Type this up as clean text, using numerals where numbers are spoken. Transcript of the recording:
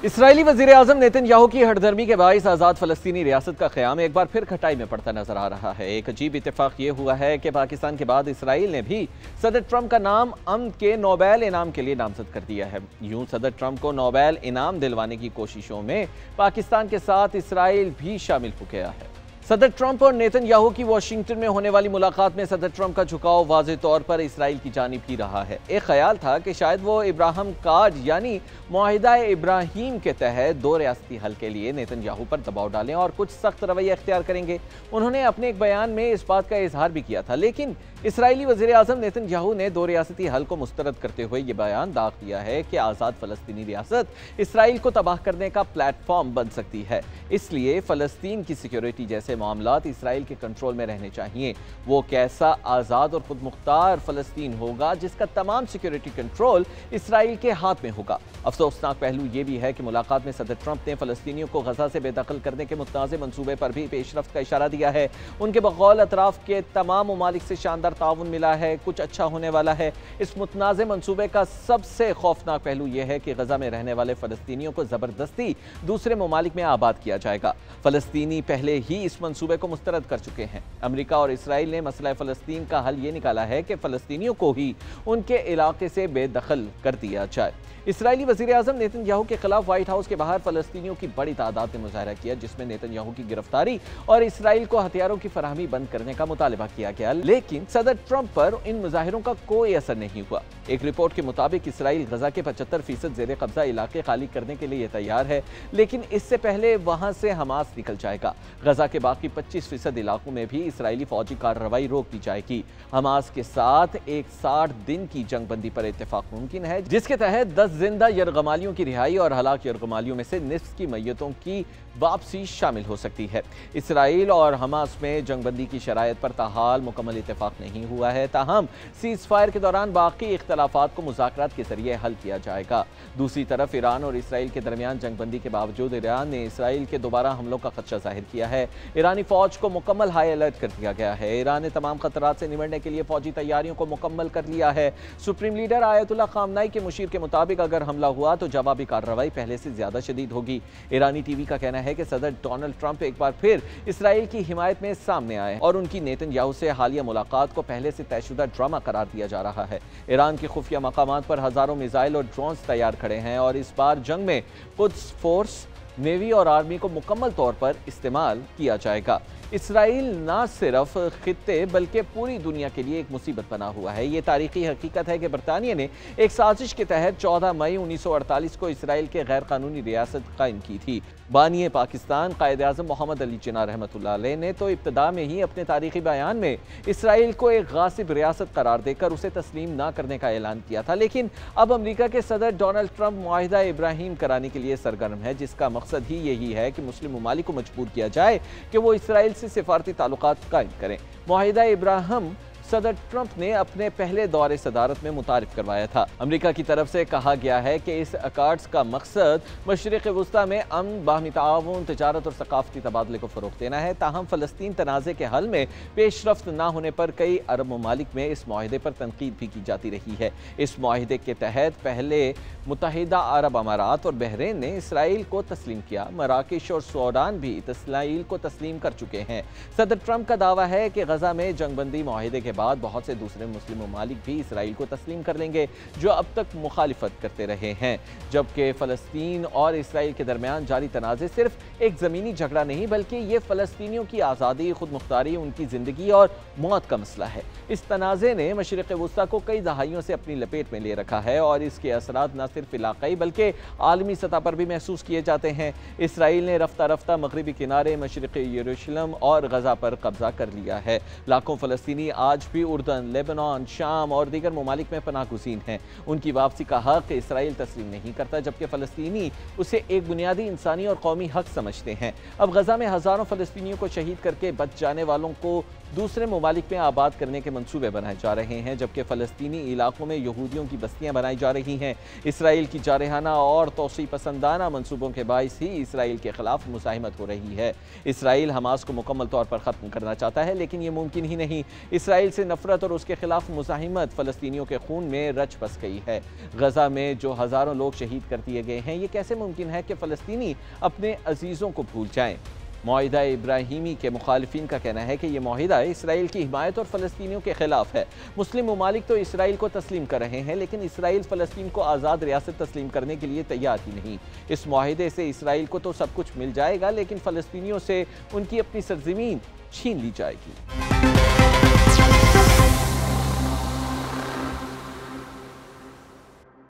Israeli वज़ीर-ए-आज़म Netanyahu की हठधर्मी के बाइस आज़ाद फ़लस्तीनी रियासत का क़याम एक बार फिर खटाई में पड़ता नजर आ रहा है। एक अजीब इत्तेफाक ये हुआ है कि पाकिस्तान के बाद इसराइल ने भी सदर ट्रंप का नाम अमन के नोबेल इनाम के लिए नामजद कर दिया है। यूं सदर ट्रंप को नोबेल इनाम दिलवाने की कोशिशों में पाकिस्तान के साथ इसराइल भी शामिल हो गया है। सदर ट्रंप और नेतन्याहू की वाशिंगटन में होने वाली मुलाकात में सदर ट्रंप का झुकाव वाज़ेह तौर पर इसराइल की जानिब ही रहा है। एक ख्याल था कि शायद वो इब्राहिम कार्ड यानी मुआहिदा इब्राहीम के तहत दो रियासती हल के लिए नेतन्याहू पर दबाव डालें और कुछ सख्त रवैया इख्तियार करेंगे। उन्होंने अपने एक बयान में इस बात का इजहार भी किया था, लेकिन इसराइली वज़ीर-ए-आज़म नेतन्याहू ने दो रियासती हल को मुस्तरद करते हुए ये बयान दाग दिया है कि आज़ाद फ़लस्तीनी रियासत इसराइल को तबाह करने का प्लेटफॉर्म बन सकती है। इसलिए फ़लस्तीन की सिक्योरिटी जैसे मामलात इसराइल के कंट्रोल में रहने चाहिए। वो कैसा आज़ाद और खुद मुख्तार फ़लस्तीन होगा जिसका तमाम सिक्योरिटी कंट्रोल इसराइल के हाथ में होगा। अफसोसनाक पहलू ये भी है कि मुलाकात में सदर ट्रंप ने फ़लस्तीनियों को गजा से बेदखल करने के मुतनाज़ मंसूबे पर भी पेशरफ्त का इशारा दिया है। उनके बकौल अतराफ के तमाम ममालिक से शानदार ताउन मिला है, कुछ अच्छा होने वाला है। इस मुतनाज़ मंसूबे का सबसे खौफनाक पहलू यह है कि गजा में रहने वाले फ़लस्तीनियों को ज़बरदस्ती दूसरे ममालिक में आबाद किया जाएगा। फ़लस्तीनी पहले ही इस मंसूबे को मुस्तरद कर चुके हैं। अमेरिका और इसराइल ने मसला फ़लस्तीन का हल ये निकाला है कि फ़लस्तीनियों को ही उनके इलाके से बेदखल कर दिया जाए। इसराइली वज़ीर-ए-आज़म नेतन्याहू के खिलाफ व्हाइट हाउस के बाहर फ़लस्तीनियों की बड़ी तादाद ने मुजाहरा किया, जिसमें नेतन्याहू की गिरफ्तारी और इसराइल को हथियारों की फराहमी बंद करने का मुतालबा किया गया। लेकिन सदर ट्रंप पर इन मुजाहिरों का कोई असर नहीं हुआ। एक रिपोर्ट के मुताबिक इसराइल गजा के 75% ज़ेर कब्जा इलाके खाली करने के लिए तैयार है, लेकिन इससे पहले वहां से हमास निकल जाएगा। गजा के बाकी 25% इलाकों में भी इसराइली फौजी कार्रवाई रोक दी जाएगी। हमास के साथ एक 60 दिन की जंगबंदी पर इत्तेफाक मुमकिन है, जिसके तहत 10 जिंदा यरगमालियों की रिहाई और हलाक यरगमालियों में से निस्फ की मैयतों की वापसी शामिल हो सकती है। इसराइल और हमास में जंगबंदी की शरायत पर ताहाल मुकम्मल इत्तेफाक नहीं हुआ है, ताहम सीज फायर के दौरान बाकी इख्तलाफात को मुज़ाकरात के जरिए हल किया जाएगा। दूसरी तरफ ईरान और इसराइल के दरमियान जंगबंदी के बावजूद ईरान ने इसराइल के दोबारा हमलों का खदशा जाहिर किया है। ईरानी फौज को मुकम्मल हाई अलर्ट कर दिया गया है। ईरान ने तमाम खतरात से निपटने के लिए फौजी तैयारियों को मुकम्मल कर लिया है। सुप्रीम लीडर आयतुल्लाह खामनाई के मुशीर के मुताबिक अगर हमला हुआ तो जवाबी कार्रवाई पहले से ज्यादा शदीद होगी। ईरानी टीवी का कहना है कि सदर डोनाल्ड ट्रंप एक बार फिर इसराइल की हिमायत में सामने आए और उनकी नेतन्याहू से हालिया मुलाकात को पहले से तयशुदा ड्रामा करार दिया जा रहा है। ईरान के खुफिया मकामात पर हजारों मिसाइल और ड्रोन्स तैयार खड़े हैं और इस बार जंग में कुद्स फोर्स, नेवी और आर्मी को मुकम्मल तौर पर इस्तेमाल किया जाएगा। इसराइल न सिर्फ खित्ते बल्कि पूरी दुनिया के लिए एक मुसीबत बना हुआ है। ये तारीखी हकीकत है कि बरतानिया ने एक साजिश के तहत 14 मई 1948 को इसराइल के गैर कानूनी रियासत कायम की थी। बानिए पाकिस्तान कायद-ए-आज़म मोहम्मद अली जिन्ना रहमतुल्लाह अलैह ने तो इब्तिदा में ही अपने तारीखी बयान में इसराइल को एक गासिब रियासत करार देकर उसे तस्लीम न करने का ऐलान किया था। लेकिन अब अमेरिका के सदर डोनाल्ड ट्रंप मुआहिदा इब्राहीम कराने के लिए सरगर्म है, जिसका मकसद ही यही है कि मुस्लिम ममालिक को मजबूर किया जाए कि वो इसराइल से सिफारती ताल्लुकात कायम करें। मुआहिदा इब्राहीम सदर ट्रंप ने अपने पहले दौरे सदारत में मुतारिफ करवाया था। अमेरिका की तरफ से कहा गया है कि इस अकार्ड्स का मकसद मशरिक़ वुस्ता में अमन, बाहमी ताउन, तिजारत और सकाफती तबादले को फ़रोग़ देना है। ताहम फ़लस्तीन तनाज़े के हल में पेशरफ्त न होने पर कई अरब ममालिक में इस माहिदे पर तनकीद भी की जाती रही है। इस माहिदे के तहत पहले मुत्तहिदा अरब अमारात और बहरीन ने इसराइल को तस्लीम किया। मराकेश और सूडान भी इसराइल को तस्लीम कर चुके हैं। सदर ट्रंप का दावा है कि गजा में जंगबंदी माहिदे के बाद बहुत से दूसरे मुस्लिम ममालिक भी इसराइल को तस्लीम कर लेंगे जो अब तक मुखालिफत करते रहे हैं, जबकि फ़लस्तीन और इसराइल के दरमियान जारी तनाज़े सिर्फ एक ज़मीनी झगड़ा नहीं बल्कि ये फ़लस्तीनियों की आज़ादी, खुद मुख्तारी, उनकी ज़िंदगी और मौत का मसला है। इस तनाज़े ने मशरिक़ वुस्ता को कई दहाइयों से अपनी लपेट में ले रखा है और इसके असरात न सिर्फ इलाक़ाई बल्कि आलमी सतह पर भी महसूस किए जाते हैं। इसराइल ने रफ्ता रफ्ता मगरबी किनारे, मशरिक़ यरूशलेम और गजा पर कब्जा कर लिया है। लाखों फ़लस्तीनी आज भी उर्दन, लेबनान, शाम और दीगर ममालिक में पनाह गुज़ीन हैं। उनकी वापसी का हक इसराइल तस्लीम नहीं करता, जबकि फ़लस्तीनी उसे एक बुनियादी इंसानी और कौमी हक समझते हैं। अब गजा में हज़ारों फ़लस्तीनियों को शहीद करके बच जाने वालों को दूसरे ममालिक में आबाद करने के मंसूबे बनाए जा रहे हैं, जबकि फ़लस्तीनी इलाकों में यहूदियों की बस्तियां बनाई जा रही हैं। इसराइल की जारहाना और तोसी पसंदाना मंसूबों के बाइस ही इसराइल के खिलाफ मुज़ाहिमत हो रही है। इसराइल हमास को मुकम्मल तौर पर ख़त्म करना चाहता है, लेकिन ये मुमकिन ही नहीं। इसराइल से नफरत और उसके खिलाफ मुज़ाहिमत फ़लस्तीनियों के खून में रच बस गई है। गजा में जो हज़ारों लोग शहीद कर दिए गए हैं, ये कैसे मुमकिन है कि फ़लस्तीनी अपने अजीज़ों को भूल जाएं? माहिदा इब्राहिमी के मुखालिफिन का कहना है कि यह माहिदा इसराइल की हिमायत और फ़लस्तीनियों के खिलाफ है। मुस्लिम ममालिक तो इसराइल को तस्लीम कर रहे हैं, लेकिन इसराइल फ़लस्तीन को आज़ाद रियासत तस्लीम करने के लिए तैयार ही नहीं। इस माहिदे से इसराइल को तो सब कुछ मिल जाएगा, लेकिन फ़लस्तीनियों से उनकी अपनी सरज़मीन छीन ली जाएगी।